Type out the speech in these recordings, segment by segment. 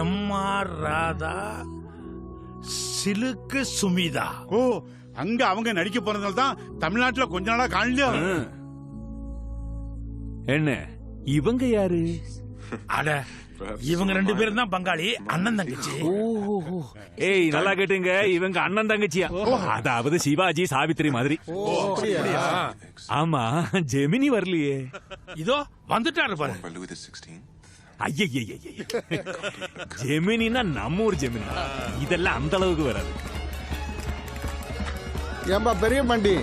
MR Radha, சிலுக்கு சுமிதா. ஓ, அங்க அவங்க நடிக்க போறதால தான் தமிழ்நாட்டுல கொஞ்ச நாளா காணலையா? என்ன இவங்க யாரு? அட, இவங்க 2 பேரும் தான் பங்காளி, அண்ணன் தங்கச்சி. ஏய், நல்லா கேட்டுங்க, இவங்க அண்ணன் தங்கச்சியா? அதாவது சிவாஜி சாவித்திரி மாதிரி. ஆமா, ஜெமினி வரலையே. இதோ வந்துட்டாரு பாரு. ஐய, ஜெமினினா நம்ம ஊர் ஜெமினி, இதெல்லாம் அந்த அளவுக்கு வராது. ஏம்பா பெரிய மண்டி,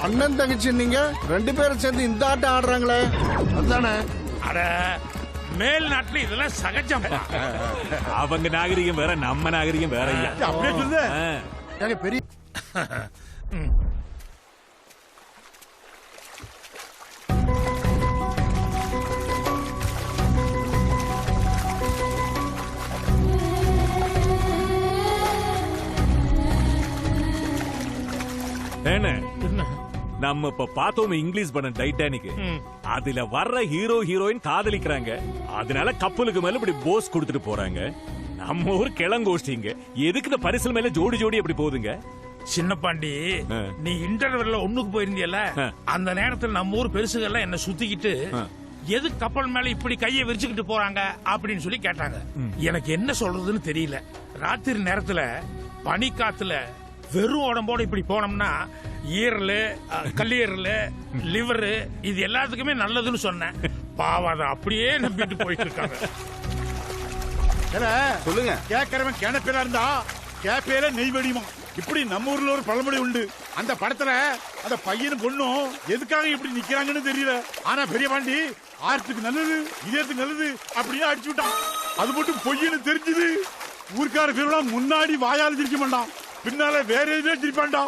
அண்ணன் தங்கச்சி நீங்க 2 பேரும் சேர்ந்து இந்த ஆட்டம் ஆடுறாங்களே, அதுதானே? அட, மேல் நாட்டுல இதெல்லாம் சகஜம். அவங்க நாகரிகம் வேற, நம்ம நாகரிகம் வேற. அப்படியே சொல்லு. ஏங்க பெரிய என்ன நம்ம இப்ப பார்த்தோம் இங்கிலீஷ் படம் டைட்டானிக், அதுல வர்ற ஹீரோ ஹீரோயின் காதலிக்கிறாங்க, அதனால கப்பலுக்கு மேல இப்படி போஸ் கொடுத்துட்டு போறாங்க. நம்ம ஊர் கிளங்கோஷ்டிங்க, எதுக்கு இந்த பரிசல் மேல ஜோடி ஜோடி அப்படி போகுதுங்க? சின்ன பாண்டி, நீ இன்டர்வெல்ல ஒண்ணுக்கு போயிருந்தியல, அந்த நேரத்துல நம்ம ஊர் பெருசுகள்லாம் என்ன சுத்திக்கிட்டு எது கப்பல் மேல இப்படி கையை விரிச்சுக்கிட்டு போறாங்க அப்படின்னு சொல்லி கேட்டாங்க. எனக்கு என்ன சொல்றதுன்னு தெரியல. ராத்திரி நேரத்துல பனிக்காத்துல வெறும் உடம்போட இப்படி போனோம்னா ஈரல், கல்லீரல், லிவரு இது எல்லாத்துக்குமே நல்லதுன்னு சொன்னேன். பாவம் அதை அப்படியே நம்பிட்டு போயிட்டு இருக்காங்க. சொல்லுங்க. கேட்கறவன் கிணப்பில இருந்தா கேப்பையில நெய் வெடியுமா? இப்படி நம்ம ஊர்ல ஒரு பழமொழி உண்டு. அந்த படத்துல அந்த பையனும் பொண்ணும் எதுக்காக இப்படி நிக்கிறாங்கன்னு தெரியல. ஆனா பெரிய பாண்டி ஆர்த்துக்கு நல்லது, இதயத்துக்கு நல்லது அப்படியே அடிச்சு விட்டான். அது மட்டும் பொய்யன்னு தெரிஞ்சது. ஊர்க்கார பேரோட முன்னாடி வாயால சிரிக்க மாட்டான், பின்னால வேற எதுவே சிரிப்பான்டா.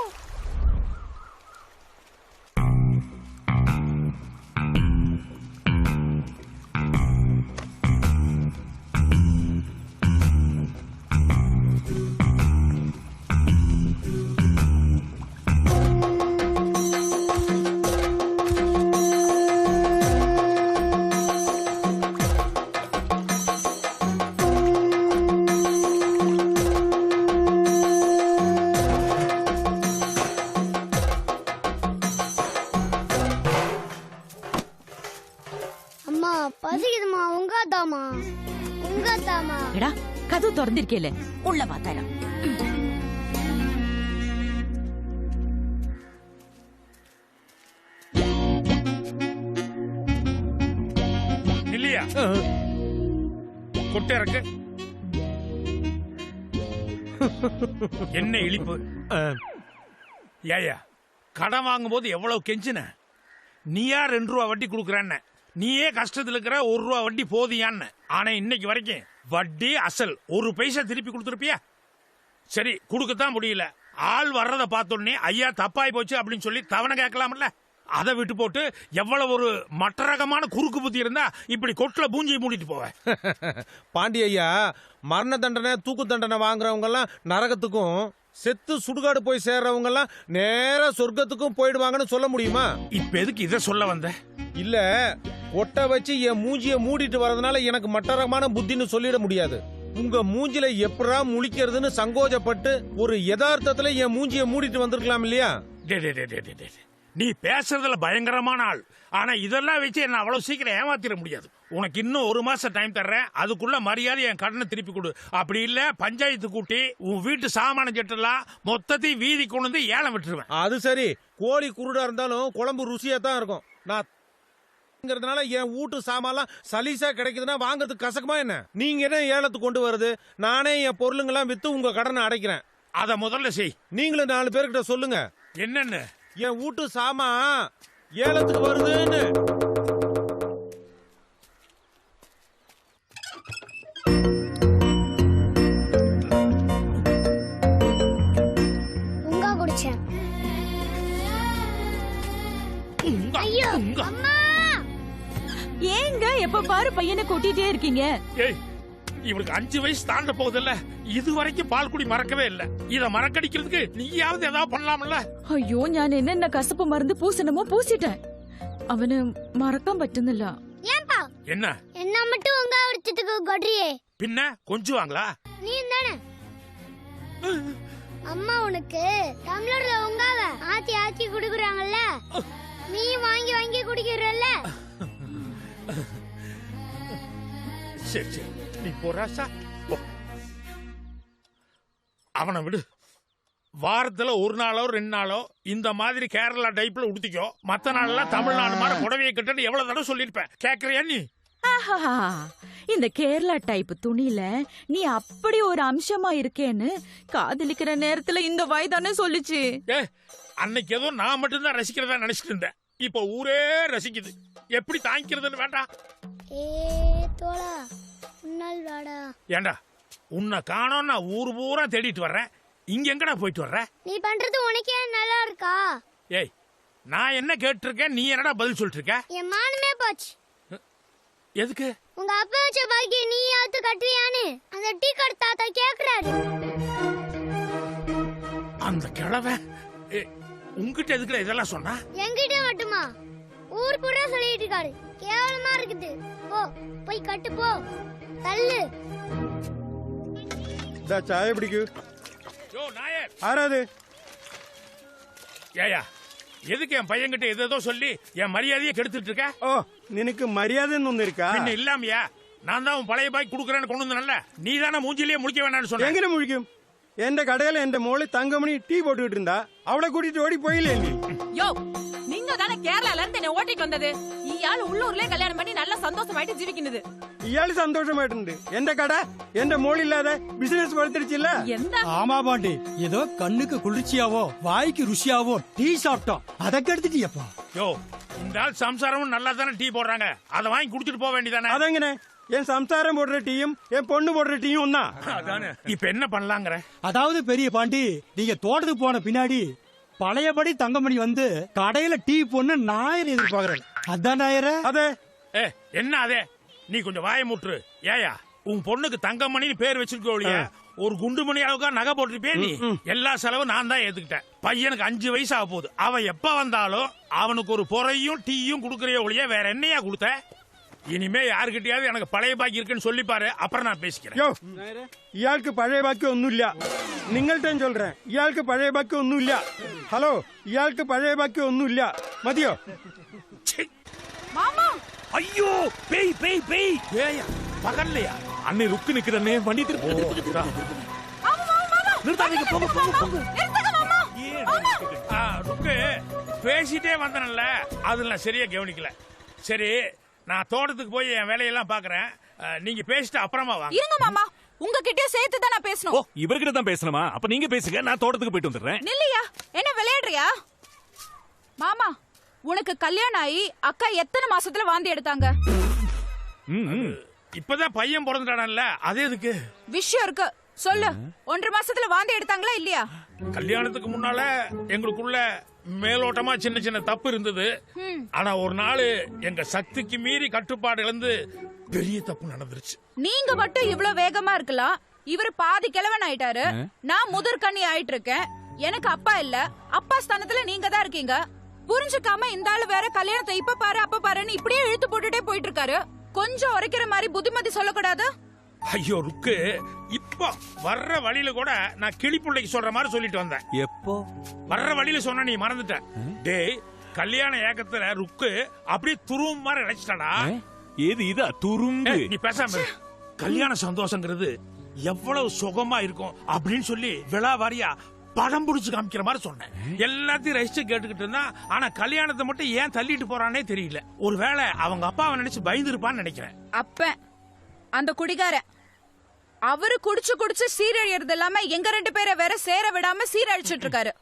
கதவு திறந்திருக்கேல, உள்ள பார்த்தாலாம். இல்லையா கொட்டை இருக்கு. என்ன இழிப்பு. ஏயா, கடன் வாங்கும் போது எவ்வளவு கெஞ்சின? நீயா 2 ரூபா வட்டி கொடுக்கறன்னு, நீயே கஷ்டத்துல இருக்கிற 1 ரூபா வட்டி போதியான்னு. ஆனா இன்னைக்கு வரைக்கும் வட்டி அசல் 1 பைசா திருப்பி கொடுத்துருப்பியா? சரி, கொடுக்கத்தான் முடியல. ஆள் வர்றத பார்த்தோன்னே ஐயா தப்பாய் போச்சு அப்படின்னு சொல்லி தவணை கேட்கலாம்ல. அதை விட்டு போட்டு எவ்வளவு ஒரு மற்ற ரகமான குறுக்கு புத்தி இருந்தா இப்படி கொட்டுல பூஞ்சி மூடிட்டு போவேன். பாண்டி ஐயா, மரண தண்டனை தூக்கு தண்டனை வாங்குறவங்க எல்லாம் நரகத்துக்கும், செத்து சுடுகாடு போய் சேர்றவங்க எல்லாம் நேரா சொர்க்கத்துக்கும் போயிடுவாங்கன்னு சொல்ல முடியுமா? இப்ப எதுக்கு இத சொல்ல வந்த? இல்ல, ஒட்ட வச்சு என் மூஞ்சிய மூடிட்டு வரதுனால எனக்கு மட்டரமான புத்தின்னு சொல்லிட முடியாது. உங்க மூஞ்சில எப்படா முழிக்கிறதுன்னு சங்கோஜப்பட்டு ஒரு யதார்த்தத்துல என் மூஞ்சிய மூடிட்டு வந்திருக்கலாம் இல்லையா? நீ பேசுறதுல பயங்கரமான ஆள். ஆனா இதெல்லாம் வச்சு என்ன அவ்வளவு சீக்கிரம் ஏமாத்திர முடியாது. உனக்கு இன்னும் 1 மாசம் டைம் தர்றேன். அதுக்குள்ள மரியாதை என் கடனை திருப்பி கொடு. அப்படி இல்ல பஞ்சாயத்து கூட்டி உன் வீட்டு சாமான ஜெட்டெல்லாம் மொத்தத்தையும் வீதி கொண்டு வந்து ஏலம் விட்டுருவேன். அது சரி, கோழி குருடா இருந்தாலும் குழம்பு ருசியா தான் இருக்கும். நான் என் வீட்டு சாமான் சலீசா கிடைக்குதுன்னா வாங்கறதுக்கு கசக்குமா என்ன? நீங்க என்ன ஏலத்துக்கு கொண்டு வருது? நானே என் பொருளுங்கெல்லாம் வித்து உங்க கடனை அடைக்கிறேன். அத முதல்ல செய். நீங்களும் 4 பேர்கிட்ட சொல்லுங்க என்னன்னு. என் வீட்டு சாமான் ஏலத்துக்கு வருதுன்னு. ஏங்க எப்ப பாரு பையனை கூட்டிட்டே இருக்கீங்க? இவளுக்கு 5 வயசு தாண்ட போகுதுல்ல, இது வரைக்கும் பால்குடி மறக்கவே இல்ல. இத மறக்கடிக்கிறதுக்கு நீயாவது ஏதாவது பண்ணலாம்ல? അയ്യോ, ഞാൻ என்னென்ன കസപ്പ് മരുന്ന് പൂസണമോ പൂസിട്ടேன். അവന് മറക്കാൻ പറ്റുന്നില്ല. என்ன என்னம்மா மட்டும் உங்க அடிச்சதுக்கு கொட்றியே பின்ன கொஞ்சுவாங்களா? நீ தானே அம்மா உனக்கு டம்ளர்ல உங்காவ ஆச்சி ஆச்சி குடுக்குறாங்கல்ல, நீ வாங்கி வாங்கி குடிக்கிறல்ல. சரி சரி, நீ போறாசா போ. அவனை விடு. வாரத்துல ஒரு நாளோ 2 நாளோ இந்த மாதிரி கேரளா டைப்ல உடுத்திக்கோ. மத்த நாள்லாம் தமிழ்நாடு மாதிரி புடவையை கட்டன்னு எவ்வளவு தடவை சொல்லிருப்பேன். கேக்குறியா நீ? ஆஹா, இந்த கேரளா டைப் துணியில நீ அப்படி ஒரு அம்சமா இருக்கேன்னு காதலிக்கிற நேரத்துல இந்த வயதானே சொல்லுச்சு. ஏ, அன்னைக்கு ஏதோ நான் மட்டும்தான் ரசிக்கிறதா நினைச்சிட்டு இருந்தேன். இப்ப ஊரே ரசிக்குது. எப்படி தாங்கிக்கிறதுன்னு வேண்டாம். ஏ தோளா உன்னால் வாடா. ஏண்டா, உன்னை காணோம் நான் ஊர் பூரா தேடிட்டு வர்றேன். இங்க எங்கடா போயிட்டு வர்ற? நீ பண்றது உனக்கே நல்லா இருக்கா? ஏய், நான் என்ன கேட்டிருக்கேன், நீ என்னடா பதில் சொல்லிட்டு இருக்க? என் மானமே போச்சு. எதுக்கு? உங்க அப்பா வச்ச பாக்கி நீ யாத்து கட்டுவியான்னு அந்த டீ கடை தாத்தா கேக்குறாரு. அந்த கிழவன் உங்ககிட்ட எதுக்குடா இதெல்லாம் சொன்னா? என்கிட்ட மட்டுமா? ஊர் பூரா சொல்லிட்டு இருக்காரு. கேவலமா இருக்குது. போ போய் கட்டு போ. தள்ளு. ചായ പിടിക്കൂ. யோ நாயர், ആരാത്? ஏயா எதுக்கு என் பையன்கிட்ட எதோ சொல்லி என் மரியாதையை கெடுத்துட்டு இருக்க? ഓ നിനക്ക് മര്യാദ ഒന്നും ഇരിക്കാ? பின்ன இல்லாமையா? நான் தான் உன் பழைய பாய் குடுக்கறேன்னு கொண்டு வந்தேன்ல, நீ தானே மூஞ்சிலேயே முழிக்க வேண்டாம்னு சொன்ன. എങ്ങനെ മുഴിക്കും? എന്റെ കടയിൽ എന്റെ മോള് തങ്കമണി ടീ போட்டுக்கிட்டு இருந்தா அவளை கூட்டிட்டு ஓடி போயிலே நீ. யோ, நீங்க தானே கேரளால இருந்து என்ன ஓட்டிட்டு வந்தது. இயாள் உள்ளூர்லயே கல்யாணம் பண்ணி நல்லா சந்தோஷமாயிட்டு ஜீவிக்கிறது. ഇയാള് സന്തോഷമായിട്ടുണ്ട്. എന്റെ കട എന്റെ മോളില്ലാതെ ബിസിനസ് വളർത്തിരിച്ചില്ല. எந்த ஆமா பாண்டி, ஏதோ கண்ணுக்கு குளிர்ச்சியாவோ வாய்க்கு ருசியாவோ டீ சாப்பிட்டோம், அதை கெடுத்துட்டியப்பா. யோ, இந்த ஆள் சம்சாரமும் நல்லா தானே டீ போடுறாங்க, அதை வாங்கி குடிச்சிட்டு போக வேண்டியதானே? അതെങ്ങനെ? என் சம்சாரம் போடுற டீயும் என் பொண்ணு போடுற டீயும் ஒன்னா? அதானே. இப்ப என்ன பண்ணலாங்கிற? அதாவது பெரிய பாண்டி, நீங்க தோட்டத்துக்கு போன பின்னாடி பழையபடி தங்கமணி வந்து கடையில டீ பொண்ணு நாயர் எதிர்பார்க்கறேன். அதான் நாயர? அதே. ஏ, என்ன அதே? நீ கொஞ்சம் வாய முற்று. ஏயா, உன் பொண்ணுக்கு தங்கமணின்னு பேர் வச்சிருக்கோ இல்லையா, ஒரு குண்டு மணி அளவுக்கு நகை போட்டிருப்பே நீ. எல்லா செலவும் நான் தான் ஏத்துக்கிட்டேன். பையனுக்கு 5 வயசு ஆக போகுது. அவன் எப்ப வந்தாலும் அவனுக்கு ஒரு பொறையும் டீயும் குடுக்கறிய ஒழிய வேற என்னையா கொடுத்த? இனிமே யாருக்கிட்டயாவது எனக்கு பழைய பாக்கி இருக்குன்னு சொல்லி பாரு, அப்புறம் நான் பேசிக்கிறேன். யோ, ഇയാൾക്ക് പഴയ ബാക്കി ഒന്നുമില്ല. നിങ്ങളുടെ ചൊല്ലേൻ, ഇയാൾക്ക് പഴയ ബാക്കി ഒന്നുമില്ല. ഹലോ, ഇയാൾക്ക് പഴയ ബാക്കി ഒന്നുമില്ല. മതിയോ? மாமா, ஐயோ, பேய் பேய் பேய். ஏயா, பகல்லையா? அன்னை ருக்கு நிக்கிறனே, வண்டி திருப்பு. நிறுத்தாதீங்க, போங்க போங்க போங்க. ருக்கு பேசிட்டே வந்தனல்ல, அதுல சரியா கவனிக்கல. சரி, நான் தோட்டத்துக்கு போய் என் வேலையெல்லாம் பாக்குறேன். நீங்க பேசிட்டு அப்புறமா வாங்க. இருங்க மாமா, உங்ககிட்ட சேர்த்து தான் நான் ஓ, பேசணும். இவர்கிட்ட தான் பேசணுமா? அப்ப நீங்க பேசுங்க, நான் தோட்டத்துக்கு போயிட்டு வந்துடுறேன். நில்லையா, என்ன விளையாடுறியா? மாமா, உனக்கு கல்யாணம் ஆகி அக்கா எத்தனை மாசத்துல வாந்தி எடுத்தாங்க? இப்பதான் பையன் பிறந்துட்டானல்ல, அது எதுக்கு? விஷயம் இருக்கு, சொல்லு. 1.5 மாசத்துல வாந்தி எடுத்தாங்களா இல்லையா? கல்யாணத்துக்கு முன்னால எங்களுக்குள்ள மேலோட்டமா சின்ன சின்ன தப்பு இருந்தது. ஆனா ஒரு நாள் எங்க சக்திக்கு மீறி கட்டுப்பாடு இழந்து பெரிய தப்பு நடந்துருச்சு. நீங்க மட்டும் இவ்வளவு வேகமா இருக்கலாம், இவர் பாதி கிழவன் ஆயிட்டாரு. நான் முதற்கண்ணி ஆயிட்டு இருக்கேன். எனக்கு அப்பா இல்ல, அப்பா ஸ்தானத்துல நீங்க தான் இருக்கீங்க. புரிஞ்சுக்காம இந்த ஆளு வேற கல்யாணத்தை இப்ப பாரு அப்ப பாருன்னு இப்படியே இழுத்து போட்டுட்டே போயிட்டு இருக்காரு. கொஞ்சம் உரைக்கிற மாதிரி புத்திமதி சொல்லக்கூடாது? ஐயோ ருக்கு, இப்போ வர்ற வழியில கூட நான் கிளிப்புள்ளைக்கு சொல்ற மாதிரி சொல்லிட்டு வந்தேன். எப்போ வர்ற வழியில சொன்ன நீ மறந்துட்ட. டேய், கல்யாண ஏக்கத்துல ருக்கு அப்படியே துரும்பு மாதிரி நினைச்சிட்டாடா. ஏது இதா துரும்பு? நீ பேசாம இரு. கல்யாண சந்தோஷங்கிறது எவ்வளவு சுகமா இருக்கும் அப்படின்னு சொல்லி விழாவாரியா படம் புடிச்சு காமிக்கிற மாதிரி சொன்னேன். எல்லாத்தையும் ரசிச்சு கேட்டுக்கிட்டு இருந்தா, ஆனா கல்யாணத்தை மட்டும் ஏன் தள்ளிட்டு போறானே தெரியல. ஒருவேளை அவங்க அப்பாவை நினைச்சு பயந்துருப்பான்னு நினைக்கிறேன். அப்ப அந்த குடிகாரன் அவரு குடிச்சு குடிச்சு சீரழியறது இல்லாம எங்க 2 பேரை வேற சேர விடாம சீரழிச்சிட்டு இருக்காரு.